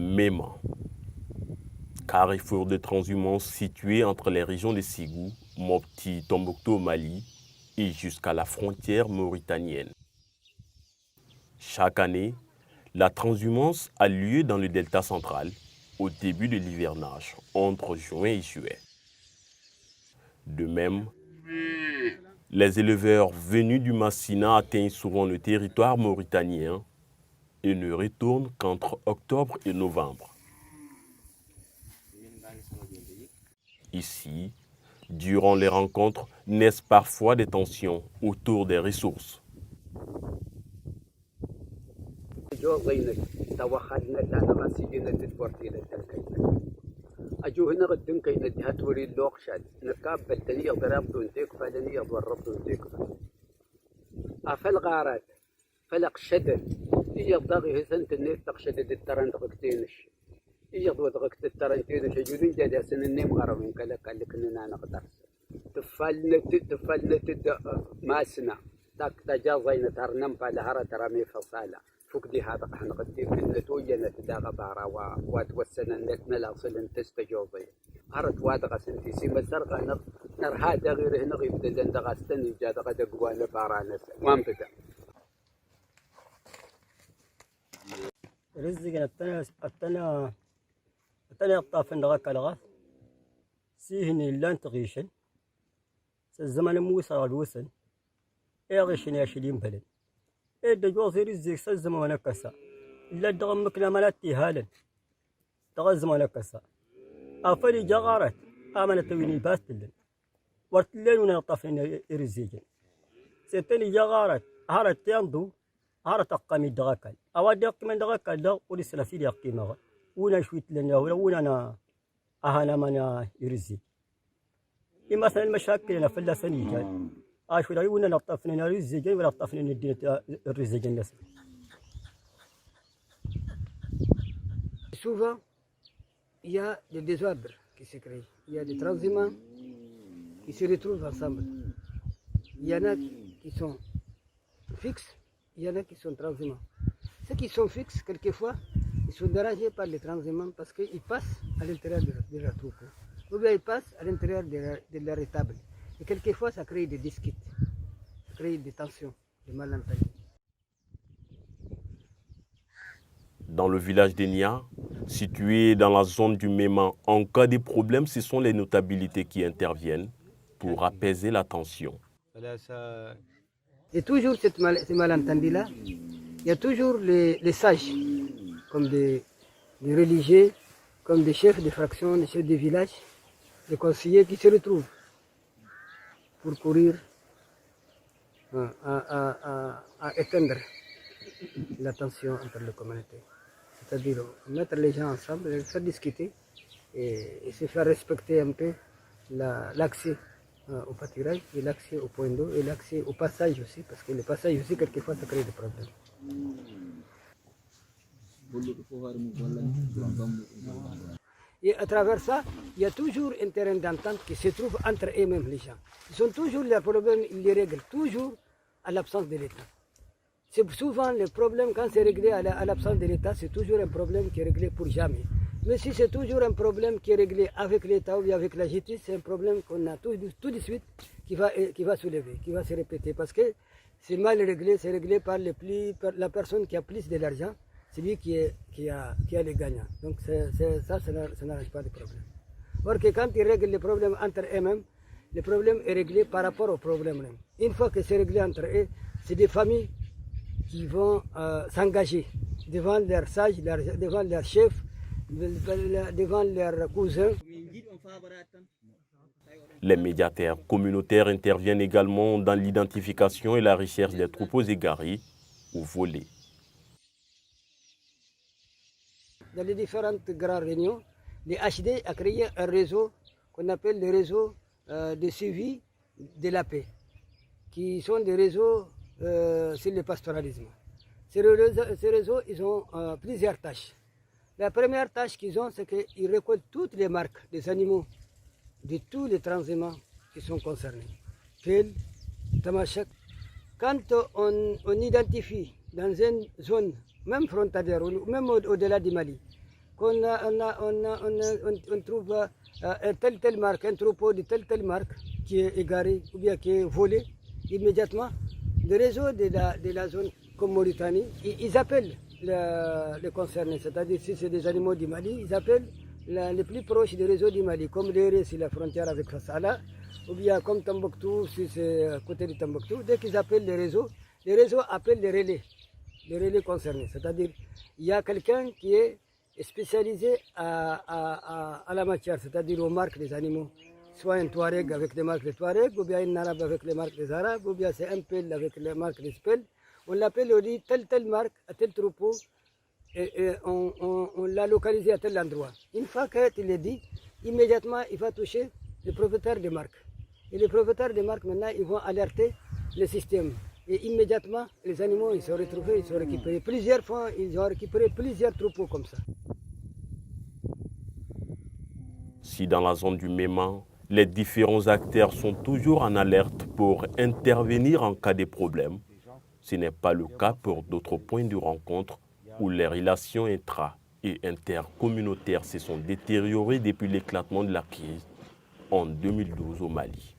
Méman, carrefour de transhumance situé entre les régions de Ségou, Mopti, Tombouctou au Mali et jusqu'à la frontière mauritanienne. Chaque année, la transhumance a lieu dans le delta central au début de l'hivernage, entre juin et juillet. De même, les éleveurs venus du Massina atteignent souvent le territoire mauritanien et ne retournent qu'entre octobre et novembre. Ici, durant les rencontres, naissent parfois des tensions autour des ressources. أجوهنا غدن كي نديها توري اللوخشاد نكاب بلتني يضرب دونتيك فلني يضرب دونتيك أفل غارات فلق شدد يضغي هسنت النيت تقشدد الترن دغكتينش يضو دغكت الترنتينش يجولين جدا سن النيم غرمين كلا كلك إننا نقدر تفلنت ماسنا تاك تجازينا ترنم فالهرة ترمي فصالة فوق دي هذا احنا قدي كنا توجنا تداغ بارا واتوسنا نتنا لاصل تستجوبي هرت وادغ سنتي سي مسرقه نر هذا غير هنا غيب دزن دغستن جاد غدا قوانا بارانس وان بدا رزقنا التنا الطاف ندغك الغاث سيهني لان تغيشن الزمن موسى والوسن اغشن يا شليم بلد إذا جوزي رزق سزم ونكسا إلا دغمك لملاتي هالا تغزم ونكسا أفري جغارت آمنت ويني باستلن ورتلين ونطفن رزيجن ستني جغارت هارت ينضو هارت أقامي دغاكال أودي أقيم دغاكال دغ وليس لسيدي أقيمها ونا شويت لنا ولا أنا أهانا منا يرزي مثلا المشاكل أنا فلا سنيجان عاشوا لا يونا نطفنا الرزقين ولا نطفنا الدين الرزقين ناس. Souvent, il y a des désordres qui se créent. Il y a des transhumants qui se retrouvent ensemble. Il y en a qui sont fixes, il y en a qui sont transhumants. Ceux qui sont fixes, quelquefois, ils sont dérangés par les transhumants parce qu'ils passent à l'intérieur de leur troupeau. Ou bien ils passent à l'intérieur de leur étable. Et quelquefois, ça crée des disputes, ça crée des tensions, des malentendus. Dans le village d'Enia, situé dans la zone du Méman, en cas de problème, ce sont les notabilités qui interviennent pour apaiser la tension. Et toujours ces malentendus-là, il y a toujours les sages, comme des religieux, comme des chefs de fraction, des chefs de village, des conseillers qui se retrouvent pour courir à éteindre la tension entre les communautés. C'est-à-dire mettre les gens ensemble, les faire discuter et se faire respecter un peu l'accès au pâturage et l'accès au point d'eau et l'accès au passage aussi, parce que le passage aussi, quelquefois, ça crée des problèmes. Et à travers ça, il y a toujours un terrain d'entente qui se trouve entre eux-mêmes, les gens. Ils ont toujours leurs problèmes, ils les règlent toujours à l'absence de l'État. C'est souvent le problème, quand c'est réglé à l'absence de l'État, c'est toujours un problème qui est réglé pour jamais. Mais si c'est toujours un problème qui est réglé avec l'État ou avec la justice, c'est un problème qu'on a tout de suite qui va soulever, qui va se répéter. Parce que c'est mal réglé, c'est réglé par la personne qui a plus de l'argent. C'est lui qui a les gagnants. Donc ça n'arrange pas de problème. Or que quand ils règlent les problèmes entre eux-mêmes, le problème est réglé par rapport au problème même. Une fois que c'est réglé entre eux, c'est des familles qui vont s'engager devant leurs sages, devant leurs chefs, devant leurs cousins. Les médiateurs communautaires interviennent également dans l'identification et la recherche des troupeaux égarés ou volés. Dans les différentes grandes réunions, les HD a créé un réseau qu'on appelle le réseau de suivi de la paix, qui sont des réseaux sur le pastoralisme. Ces réseaux, ils ont plusieurs tâches. La première tâche qu'ils ont, c'est qu'ils récoltent toutes les marques des animaux de tous les transhumants qui sont concernés. Quel, Tamashak. Quand on identifie dans une zone, même frontalière, ou même au-delà du Mali, on trouve telle marque, un troupeau de telle marque qui est égaré ou bien qui est volé, immédiatement, le réseau de la zone comme Mauritanie, ils appellent les concernés, c'est-à-dire si c'est des animaux du Mali, ils appellent les plus proches du réseau du Mali, comme Léré, c'est la frontière avec Sassala, ou bien comme Tombouctou, si c'est à côté de Tombouctou. Dès qu'ils appellent les réseaux appellent les relais concernés. C'est-à-dire, il y a quelqu'un qui est spécialisé à la matière, c'est-à-dire aux marques des animaux. Soit un Touareg avec les marques des Touareg, ou bien un Arabe avec les marques des Arabes, ou bien c'est un Pelle avec les marques des Pelle. On l'appelle, on dit telle marque, à tel troupeau, et on l'a localisé à tel endroit. Une fois qu'il est dit, immédiatement, il va toucher le propriétaire des marques. Et les propriétaires des marques, maintenant, ils vont alerter le système. Et immédiatement, les animaux, ils sont retrouvés, ils sont récupérés. Plusieurs fois, ils ont récupéré plusieurs troupeaux comme ça. Si dans la zone du Méman, les différents acteurs sont toujours en alerte pour intervenir en cas de problème, ce n'est pas le cas pour d'autres points de rencontre où les relations intra- et intercommunautaires se sont détériorées depuis l'éclatement de la crise en 2012 au Mali.